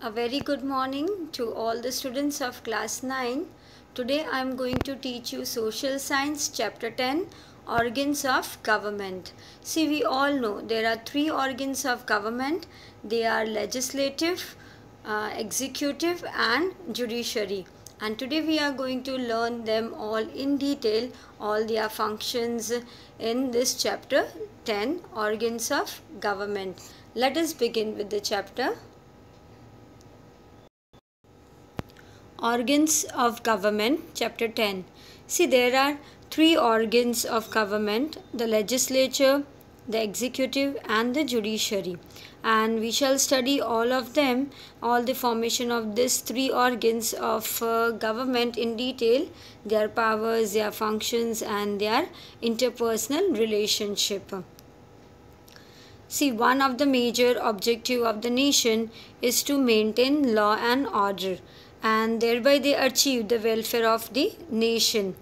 A very good morning to all the students of class 9. Today I am going to teach you Social Science chapter 10, Organs of Government. See, we all know there are three organs of government. They are legislative, executive and judiciary. And today we are going to learn them all in detail, all their functions in this chapter 10, Organs of Government. Let us begin with the chapter. Organs of Government, Chapter 10. See, there are three organs of government: the legislature, the executive, and the judiciary. And we shall study all of them, all the formation of these three organs of government in detail, their powers, their functions, and their interpersonal relationship. See, one of the major objective of the nation is to maintain law and order, and thereby they achieve the welfare of the nation,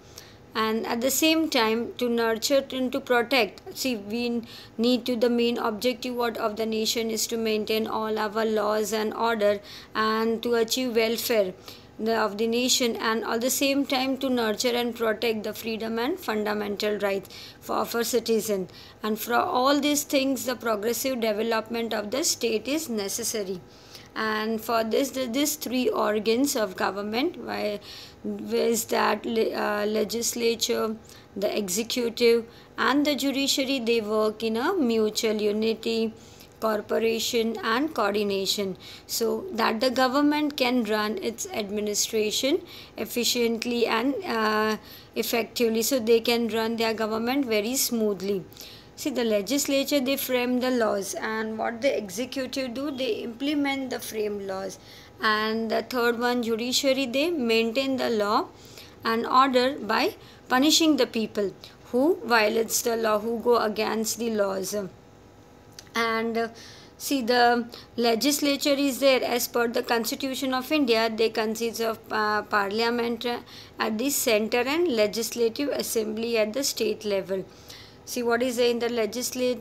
and at the same time to nurture and to protect. See, we need to, the main objective of the nation is to maintain all our laws and order and to achieve welfare of the nation, and at the same time to nurture and protect the freedom and fundamental rights of our citizen. And for all these things, the progressive development of the state is necessary. And for this, these three organs of government, is that legislature, the executive and the judiciary, they work in a mutual unity, cooperation and coordination, so that the government can run its administration efficiently and effectively, so they can run their government very smoothly. See, the legislature, they frame the laws, and what the executive do, they implement the framed laws, and the third one, judiciary, they maintain the law and order by punishing the people who violates the law, who go against the laws. And see, the legislature is there as per the Constitution of India. They consist of parliament at the center and legislative assembly at the state level. See, what is there in the legislature,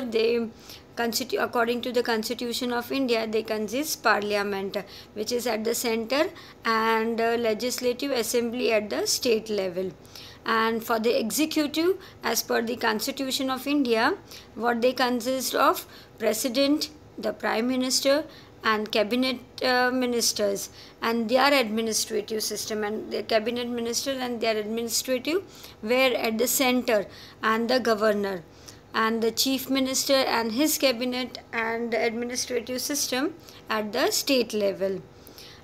they constitute, according to the Constitution of India, they consist parliament, which is at the center, and legislative assembly at the state level. And for the executive, as per the Constitution of India, what they consist of: president, the prime minister and cabinet ministers and their administrative system, and the cabinet minister and their administrative were at the center, and the governor and the chief minister and his cabinet and the administrative system at the state level.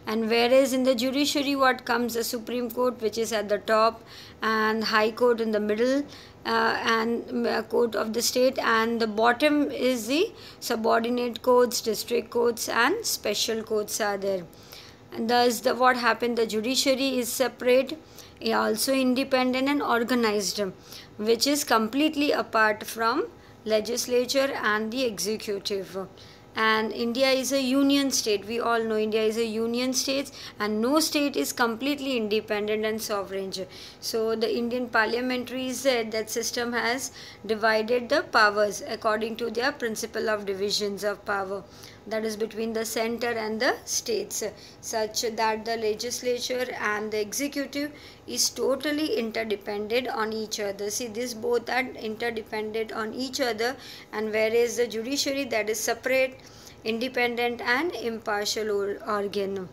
And whereas in the judiciary, what comes, the Supreme Court, which is at the top, and High Court in the middle, and court of the state, and the bottom is the subordinate courts, district courts and special courts are there. And thus what happened, the judiciary is separate, also independent and organized, which is completely apart from legislature and the executive. And India is a union state. We all know India is a union state, and no state is completely independent and sovereign. So the Indian parliamentary said that system has divided the powers according to their principle of divisions of power, that is between the center and the states, such that the legislature and the executive is totally interdependent on each other. See, these both are interdependent on each other, and whereas the judiciary, that is separate, independent and impartial organ.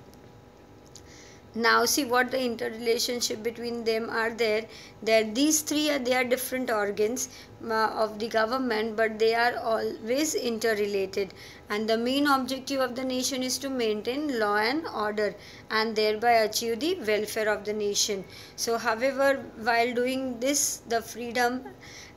Now see what the interrelationship between them are there. These three are, they are different organs of the government, but they are always interrelated, and the main objective of the nation is to maintain law and order and thereby achieve the welfare of the nation. So however, while doing this, the freedom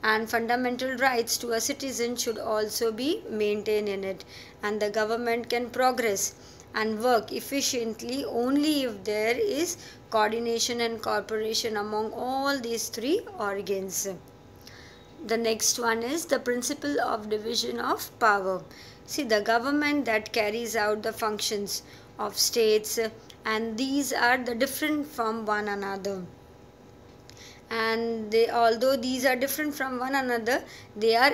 and fundamental rights to a citizen should also be maintained in it, and the government can progress and work efficiently only if there is coordination and cooperation among all these three organs. The next one is the principle of division of power. See, the government that carries out the functions of states, and these are the different from one another, and they, although these are different from one another, they are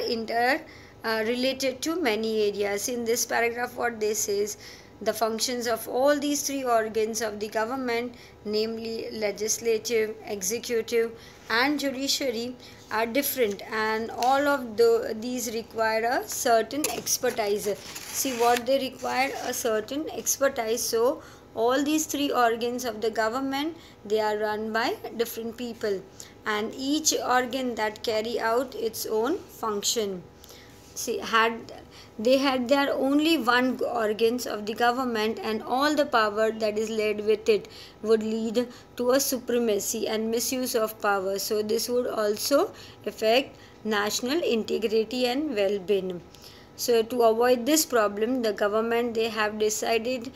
related to many areas. In this paragraph, what they says, the functions of all these three organs of the government, namely legislative, executive, and judiciary, are different, and all of these require a certain expertise. See what they require, a certain expertise. So all these three organs of the government, they are run by different people, and each organ that carry out its own function. See, they had their only one organs of the government, and all the power that is led with it would lead to a supremacy and misuse of power. So this would also affect national integrity and well-being. So to avoid this problem, the government, they have divided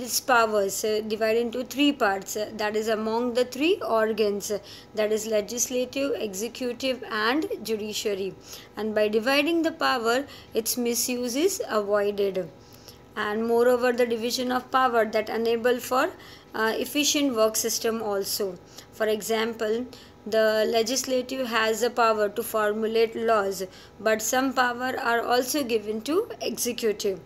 its powers, divided into three parts, that is among the three organs, that is legislative, executive, and judiciary. And by dividing the power, its misuse is avoided. And moreover, the division of power that enable for efficient work system also. For example, the legislative has the power to formulate laws, but some power are also given to executive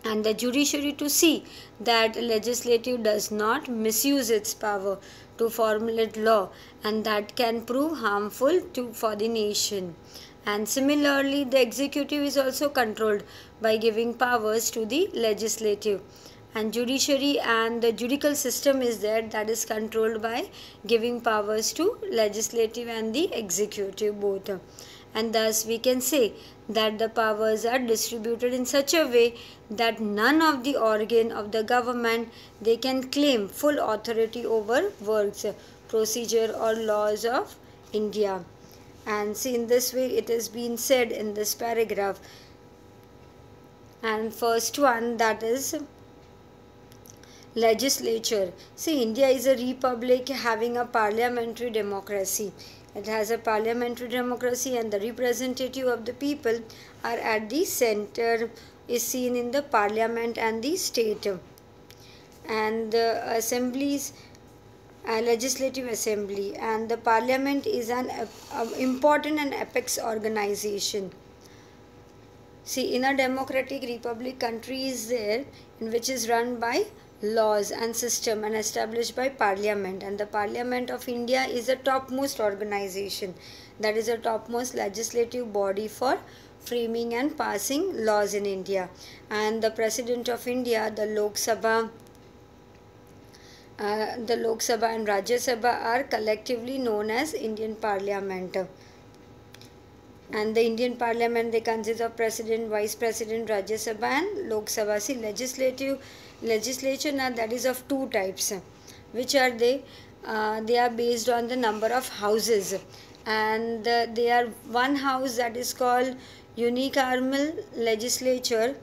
and the judiciary to see that legislative does not misuse its power to formulate law, and that can prove harmful for the nation. And similarly, the executive is also controlled by giving powers to the legislative, and judiciary and the judicial system is there, that is controlled by giving powers to legislative and the executive both. And thus we can say that the powers are distributed in such a way that none of the organ of the government, they can claim full authority over works, procedure, or laws of India. And see, in this way it has been said in this paragraph. And first one, that is legislature. See, India is a republic having a parliamentary democracy. It has a parliamentary democracy, and the representative of the people are at the center, is seen in the parliament and the state. And the assemblies, legislative assembly, and the parliament is an important and apex organization. See, in a democratic republic, country is there in which is run by laws and system and established by parliament, and the parliament of India is the topmost organization, that is a topmost legislative body for framing and passing laws in India. And the president of India, the Lok Sabha and Rajya Sabha are collectively known as Indian Parliament. And the Indian Parliament, they consist of President, Vice President, Rajya Sabha, and Lok Sabha. See, legislature now, that is of two types. Which are they? They are based on the number of houses, and they are one house that is called unicameral legislature.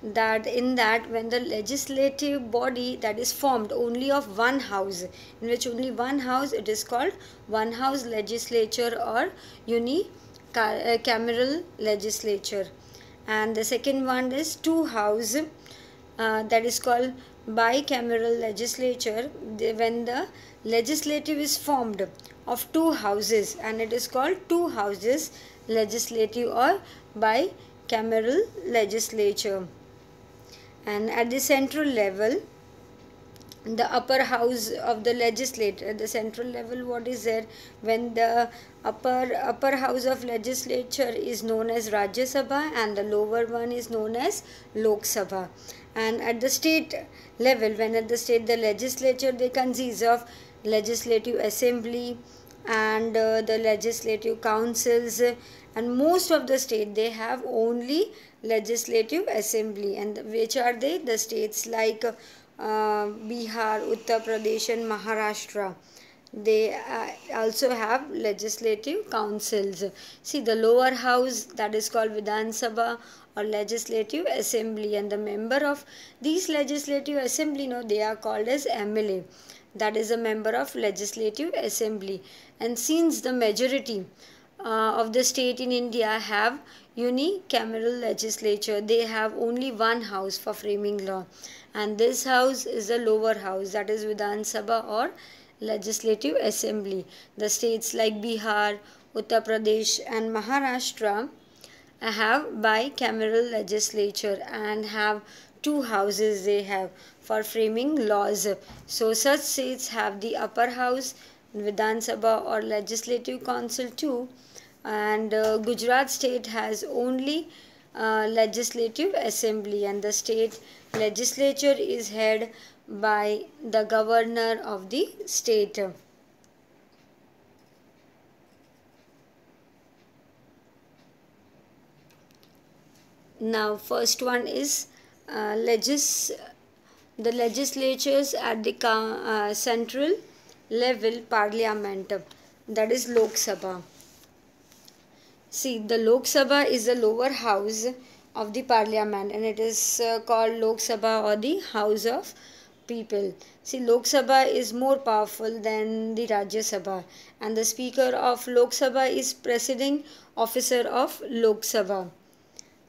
That in that, when the legislative body that is formed only of one house, in which only one house, it is called one house legislature or unicameral legislature. And the second one is two house, that is called bicameral legislature, when the legislative is formed of two houses, and it is called two houses legislative or bicameral legislature. And at the central level, the upper house of the legislature, the central level, what is there, when the upper house of legislature is known as Rajya Sabha, and the lower one is known as Lok Sabha. And at the state level, when at the state, the legislature, they consist of legislative assembly and the legislative councils, and most of the state, they have only legislative assembly. And which are they? The states like Bihar, Uttar Pradesh, and Maharashtra, they also have legislative councils. See, the lower house, that is called Vidhan Sabha or legislative assembly, and the member of these legislative assembly, they are called as MLA, that is a member of legislative assembly. And since the majority of the state in India have unicameral legislature, they have only one house for framing law, and this house is the lower house, that is Vidhan Sabha or legislative assembly. The states like Bihar, Uttar Pradesh, and Maharashtra, have bicameral legislature and have two houses they have for framing laws. So such states have the upper house, Vidhan Sabha or Legislative Council too, and Gujarat state has only legislative assembly, and the state legislature is head by the governor of the state. Now first one is the legislatures at the central level parliament, that is Lok Sabha. See, the Lok Sabha is the lower house of the parliament, and it is called Lok Sabha or the House of People. See, Lok Sabha is more powerful than the Rajya Sabha, and the Speaker of Lok Sabha is Presiding Officer of Lok Sabha.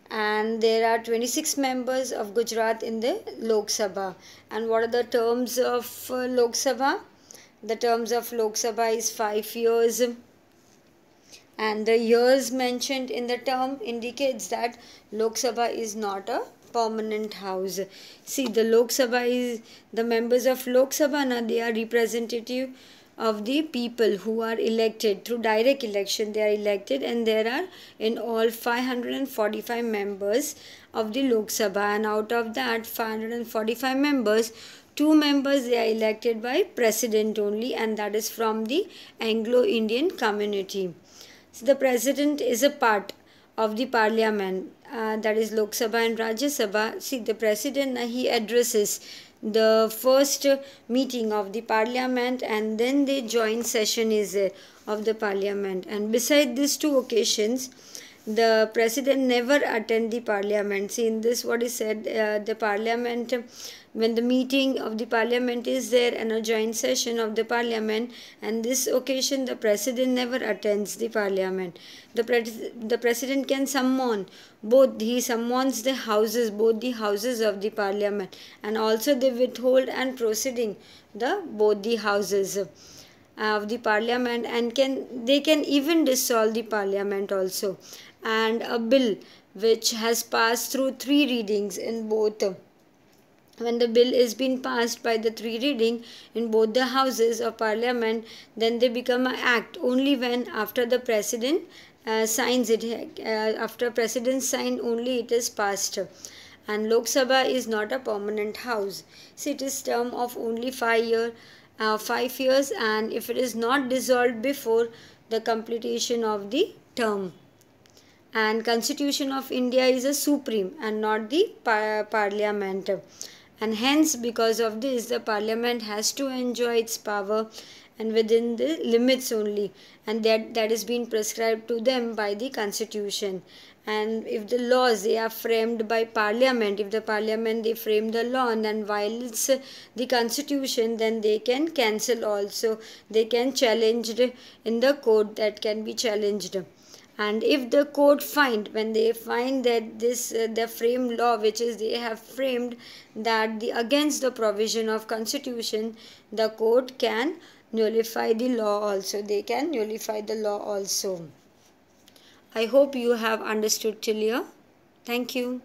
And there are 26 members of Gujarat in the Lok Sabha. And what are the terms of Lok Sabha? The terms of Lok Sabha is 5 years. And the years mentioned in the term indicates that Lok Sabha is not a permanent house. See, the Lok Sabha is the members of Lok Sabha, now they are representative of the people who are elected through direct election. They are elected, and there are in all 545 members of the Lok Sabha, and out of that 545 members, 2 members they are elected by president only, and that is from the Anglo-Indian community. So the president is a part of the parliament, that is Lok Sabha and Rajya Sabha. See, the president he addresses the first meeting of the parliament, and then the joint session is there of the parliament. And beside these two occasions, the president never attend the parliament. See, in this what is said, the parliament, when the meeting of the parliament is there and a joint session of the parliament, and this occasion the president never attends the parliament. The president can summon both, he summons the houses, both the houses of the parliament, and also they withhold and proceeding the both the houses of the parliament, and they can even dissolve the parliament also. And a bill which has passed through 3 readings in both, when the bill is being passed by the 3 reading in both the houses of parliament, then they become an act only when after the president signs it. After president sign only it is passed. And Lok Sabha is not a permanent house. See, it is term of only 5 years, and if it is not dissolved before the completion of the term. And Constitution of India is a supreme and not the parliament, and hence because of this the parliament has to enjoy its power and within the limits only, and that is being prescribed to them by the constitution. And if the laws they are framed by parliament, if the parliament they frame the law and then violates the constitution, then they can cancel also, they can challenge it in the court, that can be challenged. And if the court find, when they find that this the framed law which is they have framed that the against the provision of constitution, the court can nullify the law also, they can nullify the law also. I hope you have understood till here. Thank you.